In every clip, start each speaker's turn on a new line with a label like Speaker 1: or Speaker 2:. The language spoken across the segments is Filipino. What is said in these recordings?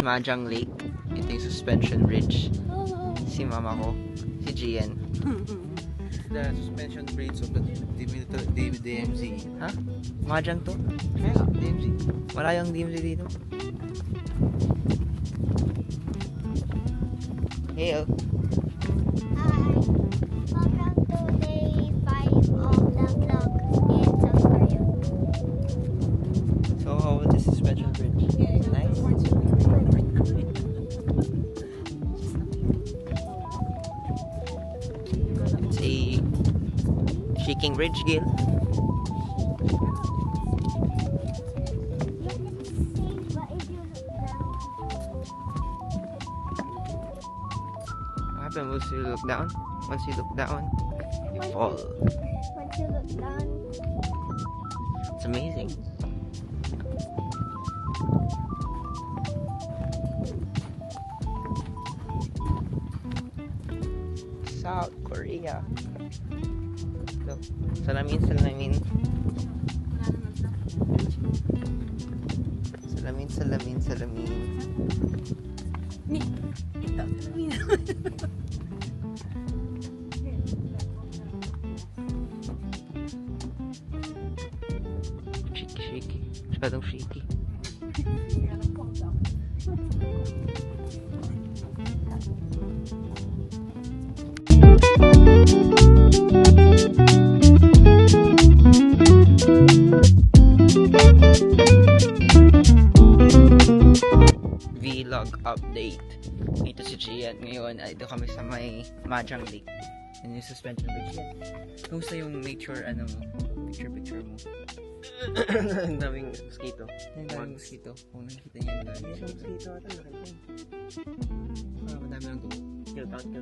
Speaker 1: Mahjong Lake. Ito yung suspension bridge. Si mama ko, si Gian.
Speaker 2: The suspension bridge of the DMZ.
Speaker 1: Ha? Mahjong to?
Speaker 2: Yeah, DMZ.
Speaker 1: Wala yung DMZ dito. Hey, oh.
Speaker 3: Welcome to day 5 of the vlog in South Korea.
Speaker 1: So, how was the suspension bridge? Nice? It's a shaking bridge, Gil. What happens once you look down? Once you look down, you fall.
Speaker 3: Once you look down,
Speaker 1: It's amazing. South Korea. So, salamin. Salamin. Shaky. Masyadong shaky. Vlog update. Ito si Gian. Ngayon, ito kami sa may Mahjong Lake. Yan yung suspension bridge yan. Kumusta yung nature, picture mo?
Speaker 2: Ang daming mosquito.
Speaker 1: Ang daming mosquito. Kung nakikita niyo yung daming mosquito. Madami lang ito.
Speaker 2: Kill count.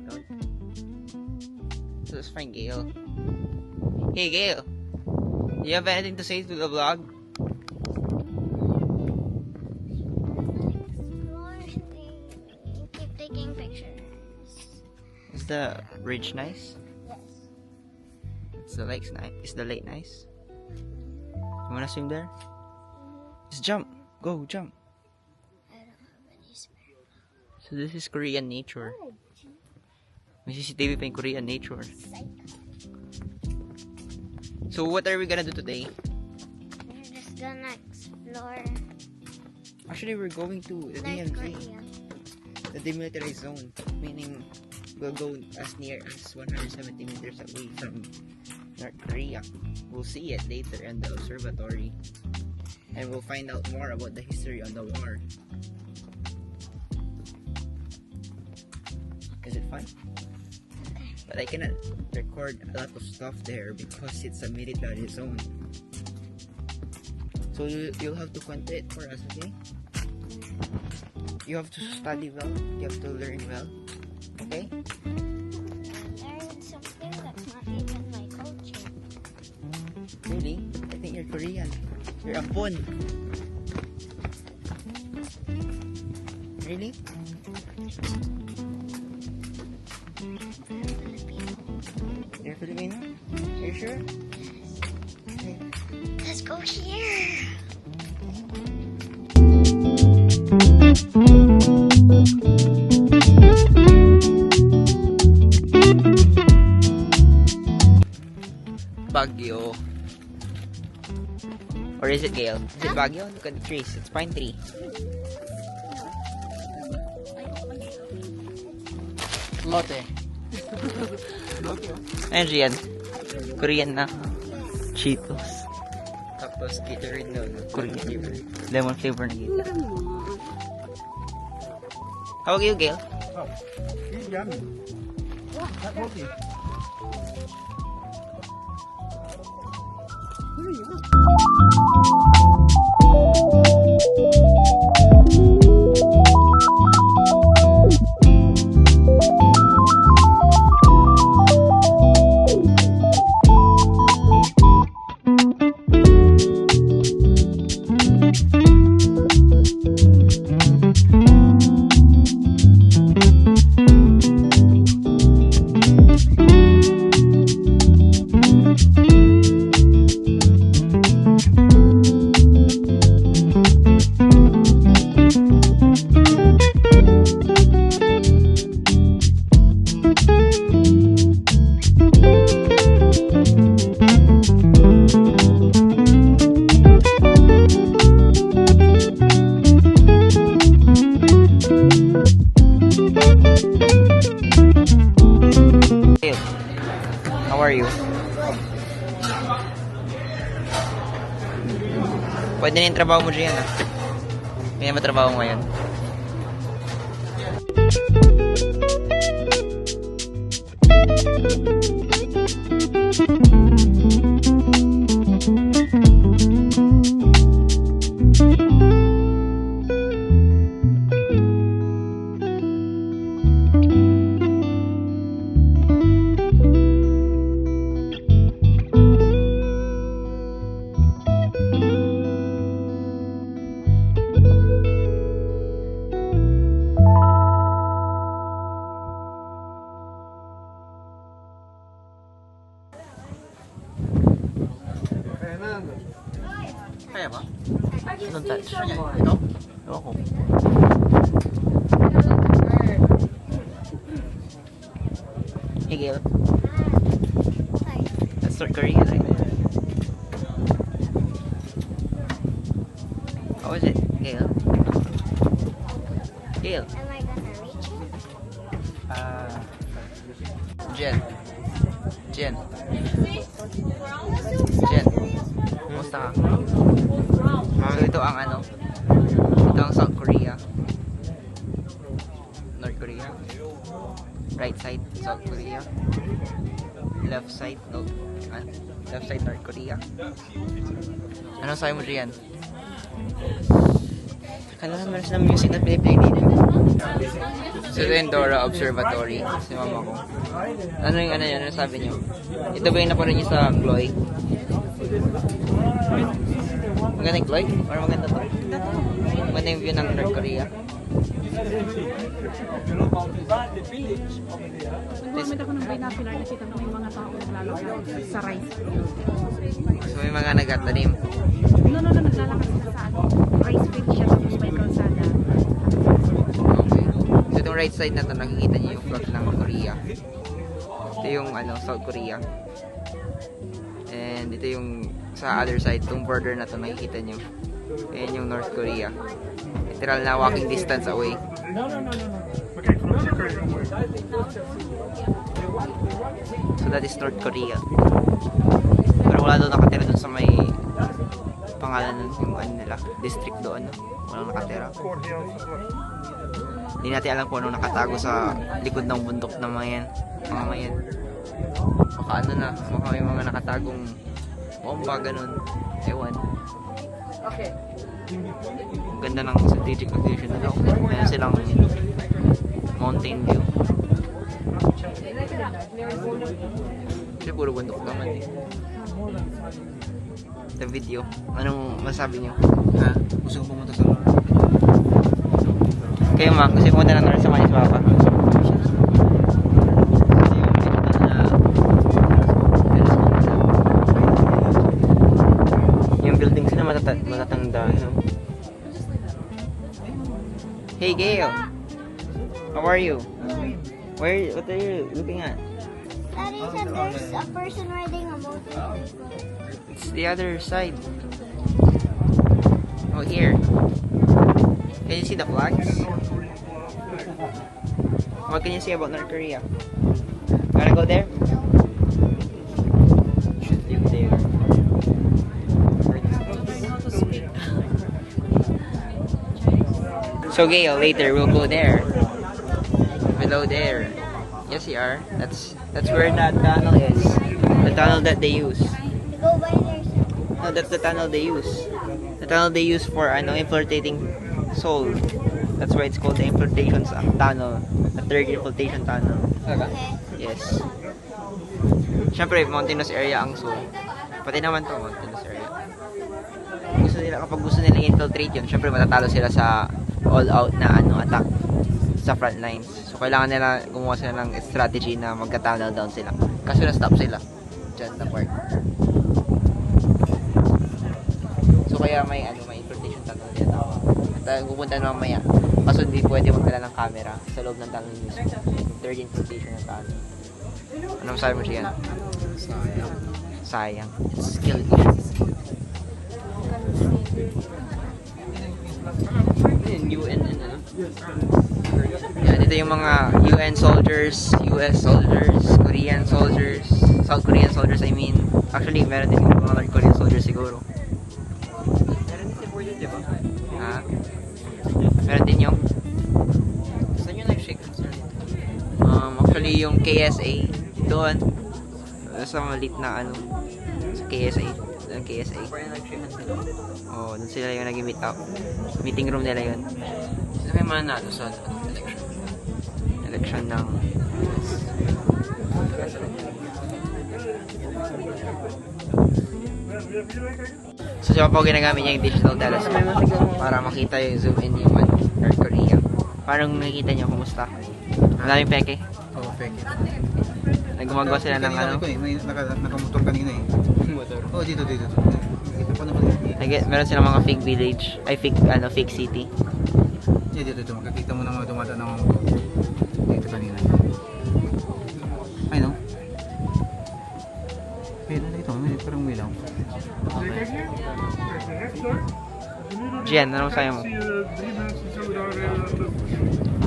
Speaker 1: So let's find Gail. Hey Gail! Do you have anything to say to the vlog?
Speaker 3: keep taking pictures.
Speaker 1: Is the bridge nice?
Speaker 3: Yes.
Speaker 1: Is the lake nice? Is the lake nice? You wanna swim there? Just jump! Go, jump!
Speaker 3: I don't have any spare.
Speaker 1: So this is Korean nature. May CCTV pa yung Korean nature. So what are we gonna do today?
Speaker 3: We're just gonna explore
Speaker 1: Actually, we're going to the
Speaker 3: North
Speaker 1: DMZ,
Speaker 3: Korea.
Speaker 1: the demilitarized zone, meaning we'll go as near as 170 meters away from North Korea. We'll see it later in the observatory, and we'll find out more about the history of the war. Is it fun? But I cannot record a lot of stuff there because it's a military zone. So you'll have to content it for us, okay? You have to study well. You have to learn well. Okay?
Speaker 3: Learn something that's not even my culture.
Speaker 1: Really? I think you're Korean. You're a Pon. Really? You're Filipino? Are you sure? Okay.
Speaker 3: Let's go here.
Speaker 1: Baguio. Or is it Gale? Is it Baguio? Look at the trees. It's pine tree.
Speaker 2: Lotte.
Speaker 1: Ayan siya yan. Korean na. Cheetos. Tapos Gatorade na. Korean flavor. Lemon flavor na Gatorade. How about you, Gail?
Speaker 2: Oh, it's yummy. Not healthy.
Speaker 1: Maganda na yung trabaho mo dyan, ah. May ba trabaho mo ngayon? Kaya ba? Anong touch? Ito? Ewan ko. Hey, Gail. That's North Korea, right? How is it, Gail? Gail?
Speaker 3: Am I gonna reach it?
Speaker 1: Jen. Jen. Jen. Kumusta ka? So ito ang ano? Ito ang South Korea. North Korea. Right side, South Korea. Left side, left side, North Korea. Anong sabi mo dyan? Kailangan meron silang music na piniplay dito. So ito yung Dora Observatory. Si mama ko. Ano yung ano yun? Ano sabi niyo? Ito ba yung napanood niyo sa Chloe? Maganda yung Chloe? Or maganda to? Maganda yung view ng North Korea.
Speaker 4: Nag-comment ako ng binocular, nakita ko may mga tao naglalakad sa rice.
Speaker 1: So may mga nagtatanim.
Speaker 4: No, naglalakad sila sa ano. Rice field siya, tapos may kalsada.
Speaker 1: Okay. So itong right side na to, nakikita niyo yung flag ng Korea. Ito yung ano, South Korea. And ito yung sa other side, itong border na to, nakikita niyo. Ayan yung North Korea. Literal na walking distance away.
Speaker 2: Okay, close your curtain.
Speaker 1: So that is North Korea. Pero wala doon nakatira doon sa may pangalan nun, yung ano nila, district doon. Walang nakatira. Hindi natin alam kung anong nakatago sa likod ng bundok ng mga yan. Mga yan. Baka ano na, baka may mga nakatagong bomba, ganun. Ewan.
Speaker 4: Okay.
Speaker 1: Ang ganda ng strategic location nila. Meron silang mountain view. Kasi puro bundok naman eh. The video. Anong masabi niyo? Ha? Gusto ko pumunta sa North. Kayo ma, gusto pumunta ng North sa Manis Papa? Yung buildings na matatanda. No? Hey Gail! How are you? What are you looking at?
Speaker 3: Daddy said there's a person riding a motorcycle.
Speaker 1: It's the other side. Oh, here. Can you see the flags? What can you say about North Korea? Wanna go there? Should live there. So Gail, later we'll go there. Below there. Yes, you are. That's where that tunnel is. The tunnel that they use.
Speaker 3: Go by there.
Speaker 1: No, that's the tunnel they use. The tunnel they use for infiltrating Seoul. That's why it's called the infiltration tunnel. The third infiltration tunnel.
Speaker 3: Okay.
Speaker 1: Yes. Siyempre, mountainous area ang Seoul. Pati naman to, mountainous area. Kapag gusto nila infiltrate yun, siyempre matatalo sila sa all-out na attack sa front lines. So, kailangan nila gumawa sila ng strategy na magka-tunnel down sila. Kaso na-stop sila. Diyan na part. So, kaya may infiltration tunnel dito. At pupunta na mamaya. Kaso hindi pwede magdala ng camera sa loob ng tunnel mismo. Third infiltration ng tunnel. Anong sabi mo siya? Sayang. It's skill issue. UN and ano? Yan, ito yung mga UN soldiers, US soldiers, Korean soldiers, South Korean soldiers I mean. Actually, meron din yung mga North Korean soldiers siguro. di ba?
Speaker 5: Ha? Meron din yung
Speaker 1: Saan yung nag-shake hands na dito?
Speaker 5: actually yung KSA doon sa malit na ano sa KSA
Speaker 1: Where yung nag-shake hands nila?
Speaker 5: oh doon sila yung nag-meet up meeting room nila yun
Speaker 1: Sino kayo mananalo sa
Speaker 5: election ng so siya po ginagamit niya yung digital telescope para makita yung zoom in yung North Korea parang nakikita niyo kumusta maraming peke
Speaker 2: Oo, fake.
Speaker 5: nagumagawa sila ng ano
Speaker 2: May nakamotor kanina eh.
Speaker 1: motor?
Speaker 2: Oh, dito. Ito pa naman.
Speaker 5: meron silang mga fake village ay fake city
Speaker 2: Dito. Makikita mo na mga dumadaan ng dito kanina. Ay, no? Ayun na dito. May parang milaw.
Speaker 5: Jen, ano sa'yo mo?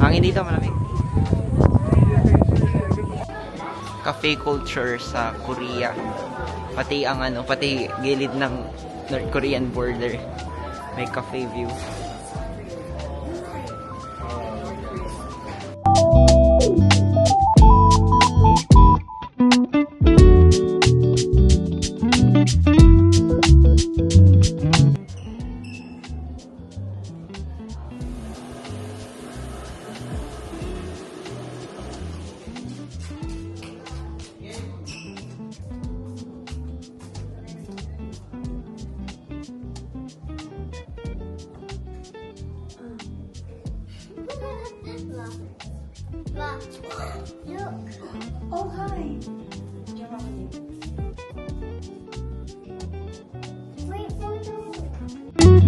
Speaker 5: Hangin dito, malamig. Cafe culture sa Korea. Pati ang pati gilid ng North Korean border. May cafe view.
Speaker 3: Ma, look.
Speaker 4: Oh, hi.
Speaker 3: Wait, photo.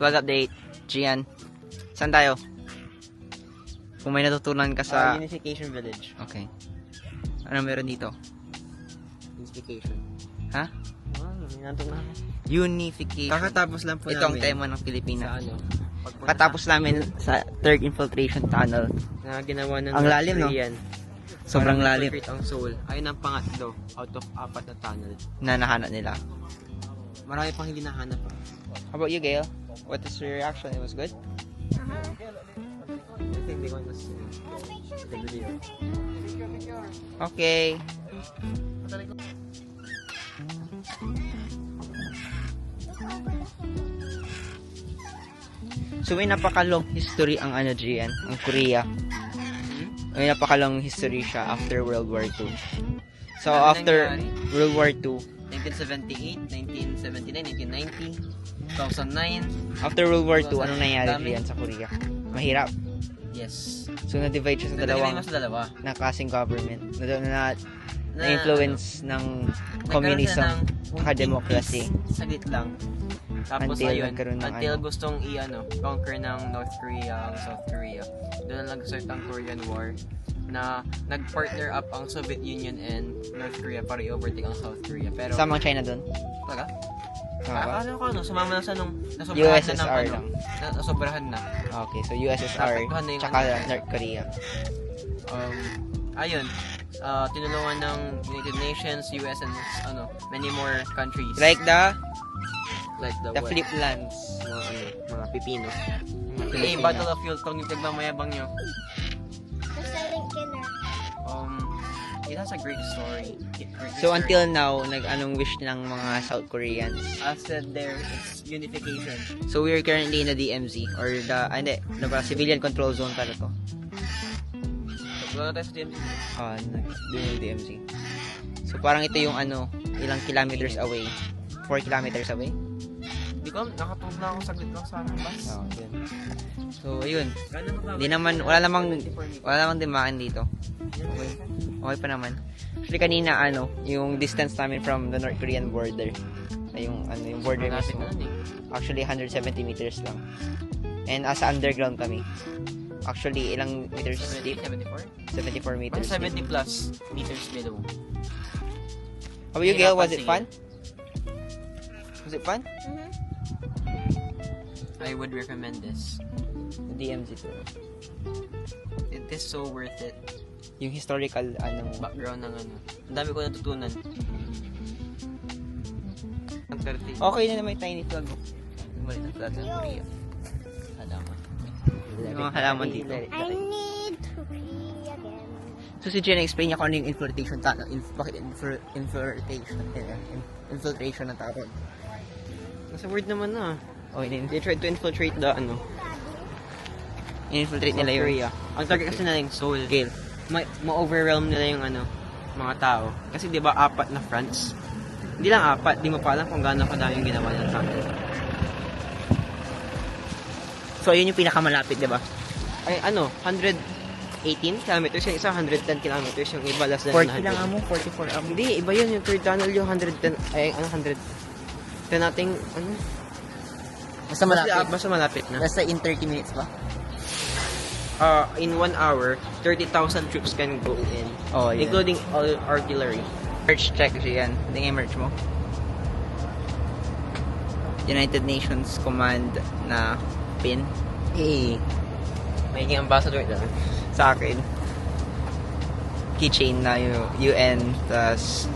Speaker 5: Vlog update, Gian. Saan tayo? Kung may natutunan ka sa...
Speaker 1: Unification Village.
Speaker 5: Okay. Ano meron dito?
Speaker 1: Unification.
Speaker 5: Ha?
Speaker 1: Minantong na ako.
Speaker 5: Unification.
Speaker 1: Kakatapos lang po
Speaker 5: Ito ang
Speaker 1: namin.
Speaker 5: tema ng Pilipinas.
Speaker 1: Sa ano?
Speaker 5: Katapos namin sa third infiltration tunnel.
Speaker 1: Na ginawa ng
Speaker 5: Ang lalim, no?
Speaker 1: Korean.
Speaker 5: Sobrang
Speaker 1: Para
Speaker 5: lalim
Speaker 1: ma-infiltrate ang Seoul. Ayun ang pangatlo out of 4 na tunnel.
Speaker 5: na nahanap nila.
Speaker 1: Marami pang hindi nahanap.
Speaker 5: How about you, Gail? What is your reaction? It was good?
Speaker 1: I think they want us to the video.
Speaker 5: Okay. So may napakalong history ang Gian, ang Korea. May napakalong history siya after World War II. So
Speaker 1: Ano
Speaker 5: after
Speaker 1: nangyari?
Speaker 5: World War II,
Speaker 1: 1978, 1979, 1990, 2009.
Speaker 5: after World War II, anong nangyari
Speaker 1: Dami.
Speaker 5: Gian sa Korea? Mahirap.
Speaker 1: Yes.
Speaker 5: So na-divide siya sa
Speaker 1: Nadalhin
Speaker 5: dalawang
Speaker 1: mo sa dalawa.
Speaker 5: na klaseng government. Na-influence ng communism at democracy.
Speaker 1: Saglit lang. Tapos
Speaker 5: Until
Speaker 1: ayun,
Speaker 5: nagkaroon ng
Speaker 1: until
Speaker 5: ano.
Speaker 1: gustong conquer ng North Korea ang South Korea. Doon na nag-start ang Korean War na nag-partner up ang Soviet Union and North Korea para i-overtake ang South Korea. Pero
Speaker 5: Samang China doon.
Speaker 1: talaga?
Speaker 5: Tama ba?
Speaker 1: Akala ko sumama na sa nasobrahan
Speaker 5: USSR
Speaker 1: na ng
Speaker 5: lang.
Speaker 1: nasobrahan na.
Speaker 5: Okay, so USSR
Speaker 1: Naapektuhan na yung
Speaker 5: tsaka
Speaker 1: ano.
Speaker 5: North Korea.
Speaker 1: Ayun, tinulungan ng United Nations, US and many more countries.
Speaker 5: Like the
Speaker 1: the what?
Speaker 5: flip lands.
Speaker 1: Mga Pipino.
Speaker 5: Pilipino.
Speaker 1: Battle of Yultong yung nagmamayabang nyo.
Speaker 3: The silent killer.
Speaker 1: It has a great story. It's
Speaker 5: So until now, anong wish ng mga South Koreans?
Speaker 1: as said there, it's unification.
Speaker 5: So we're currently in the DMZ or hindi, ano ba, civilian control zone pala to.
Speaker 1: Wala tayo sa DMZ.
Speaker 5: Doon yung DMZ. So parang ito yung ilang kilometers away. 4 kilometers away?
Speaker 1: Hindi ko, nakatulog na ako saglit lang sa bus.
Speaker 5: Yun. So ayun.
Speaker 1: Gano'n
Speaker 5: Hindi naman, wala namang dimaan dito. Okay pa naman. Actually kanina yung distance namin from the North Korean border. Yung border mismo. Actually 170 meters lang. And asa underground kami. Actually ilang meters deep? 74 meters.
Speaker 1: 70 plus meters below.
Speaker 5: How about you, Gail? Was it fun? Was it fun?
Speaker 1: I would recommend this.
Speaker 5: The DMZ tour.
Speaker 1: It is so worth it.
Speaker 5: Yung historical
Speaker 1: Background ng Ang dami ko natutunan. Ang 30.
Speaker 5: Okay na naman yung tiny flag.
Speaker 1: Balik na flag ng Korea. Halaman.
Speaker 5: Yung mga halaman dito.
Speaker 3: I need to pee again.
Speaker 5: So si Jen explain niya kung ano yung infiltration bakit infiltration ng tawag.
Speaker 1: Nasa word naman na.
Speaker 5: Okay,
Speaker 1: They tried to infiltrate the
Speaker 5: infiltrate nila
Speaker 1: South
Speaker 5: yung
Speaker 1: Korea. Ang target kasi nila yung Seoul.
Speaker 5: Gale.
Speaker 1: Ma-overwhelm nila yung mga tao. Kasi 'di ba 4 na fronts? Hindi lang 4, di mo pa alam kung gaano kadami yung ginawa nila sa akin.
Speaker 5: So ayun yung pinakamalapit, 'di ba?
Speaker 1: Ay 118 kilometers, yung isa 110 kilometers, yung iba less than
Speaker 5: 40
Speaker 1: 100.
Speaker 5: lang amo, 44 amo.
Speaker 1: Hindi, iba yun, yung third tunnel yung 110, 100. Kaya nating,
Speaker 5: Basta malapit.
Speaker 1: basta malapit na.
Speaker 5: Basta in 30 minutes ba?
Speaker 1: In 1 hour, 30,000 troops can go in,
Speaker 5: Oh, yeah.
Speaker 1: including all artillery.
Speaker 5: Merch check siya yan. Hindi nga yung merch mo. United Nations Command na pin.
Speaker 1: Hey, may ambassador doon.
Speaker 5: Sa akin. Keychain na yung UN, tas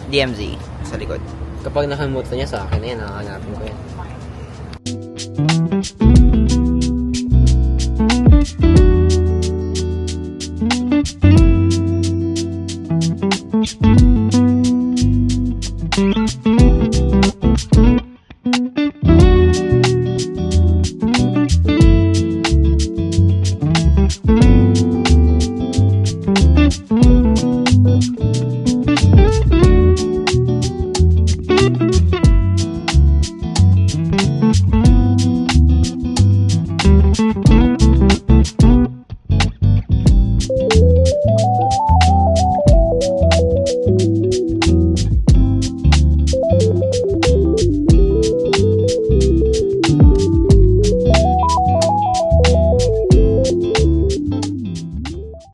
Speaker 5: DMZ sa likod.
Speaker 1: Kapag nakamuto niya sa akin, yan, nakahanapin ko yan.